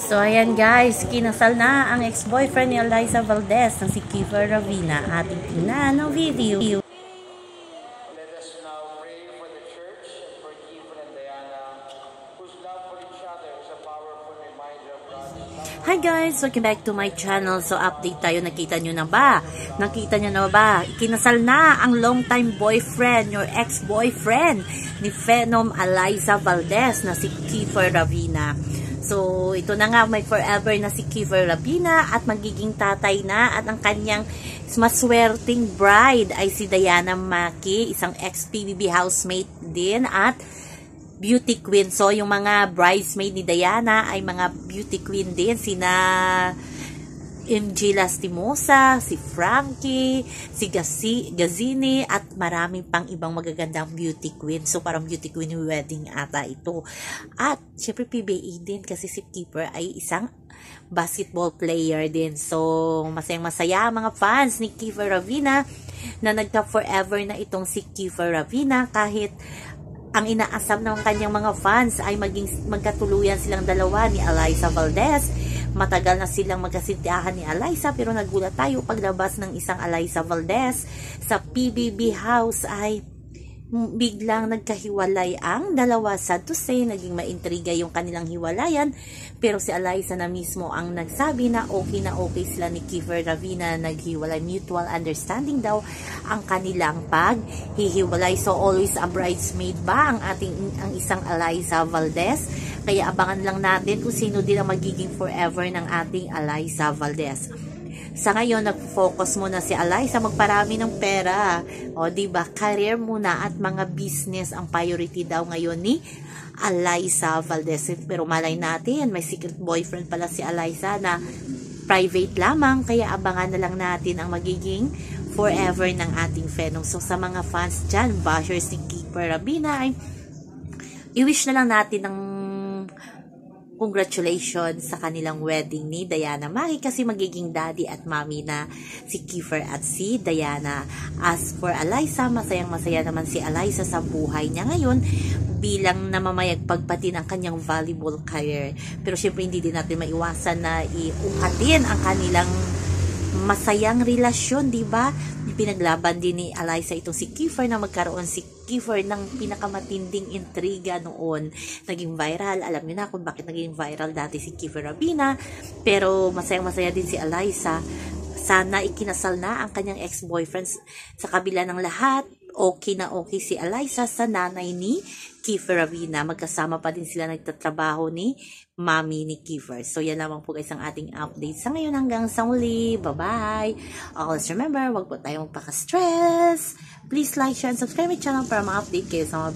So, ayan guys, kinasal na ang ex-boyfriend ni Eliza Valdez na si Kiefer Ravina. Ating tingnan ang video. Let us now pray for the church and for Kiefer and Diana, whose love for each other is a powerful reminder of God's love. Hi guys, welcome back to my channel. So, update tayo. Nakita nyo na ba? Nakita nyo na ba? Kinasal na ang long-time boyfriend, your ex-boyfriend ni Phenom Eliza Valdez na si Kiefer Ravina. So, ito na nga, may forever na si Kiefer Ravina at magiging tatay na at ang kanyang maswerteng bride ay si Diana Maki, isang ex-PBB housemate din at beauty queen. So, yung mga bridesmaid ni Diana ay mga beauty queen din. Sina MJ Lastimosa, si Frankie, si Gazini, at maraming pang ibang magagandang beauty queen. So, parang beauty queen wedding ata ito. At, syempre PBA din kasi si Kiefer ay isang basketball player din. So, masayang-masaya mga fans ni Kiefer Ravina na nagka-forever na itong si Kiefer Ravina kahit ang inaasam ng kanyang mga fans ay magkatuluyan silang dalawa ni Eliza Valdez. Matagal na silang magkasintihan ni Eliza pero nagulat tayo paglabas ng isang Eliza Valdez sa PBB house ay biglang nagkahiwalay ang dalawa. Sad to say, naging maintriga yung kanilang hiwalayan pero si Eliza na mismo ang nagsabi na okay sila ni Kiefer Ravina, naghiwalay, mutual understanding daw ang kanilang paghihiwalay. So always a bridesmaid ba ang isang Eliza Valdez? Kaya abangan lang natin kung sino din ang magiging forever ng ating Eliza Valdez. Sa ngayon, nag-focus muna si Eliza magparami ng pera. O, diba? Career muna at mga business ang priority daw ngayon ni Eliza Valdez. Pero malay natin, may secret boyfriend pala si Eliza na private lamang. Kaya abangan na lang natin ang magiging forever ng ating Phenom. So, sa mga fans dyan, bashers ni Kiefer Ravina, ay i-wish na lang natin ng congratulations sa kanilang wedding ni Diana Maki kasi magiging daddy at mommy na si Kiefer at si Diana. As for Eliza, masayang-masaya naman si Eliza sa buhay niya ngayon bilang namamayagpag pati ng kanyang volleyball career. Pero syempre hindi din natin maiwasan na iuhatin ang kanilang masayang relasyon, di ba? Pinaglaban din ni Eliza itong si Kiefer na magkaroon si Kiefer ng pinakamatinding intriga noon. Naging viral. Alam niyo na kung bakit naging viral dati si Kiefer Ravina. Pero masayang-masaya din si Eliza. Sana ikinasal na ang kanyang ex-boyfriend. Sa kabila ng lahat, okay na okay si Eliza sa nanay ni Kiefer Ravina. Magkasama pa din sila nagtatrabaho ni mommy ni Kiefer. So, yan lamang po guys ang ating update sa ngayon hanggang sa muli. Bye-bye! Always remember, wag po tayong magpaka-stress. Please like, share, and subscribe my channel para ma-update kayo sa mga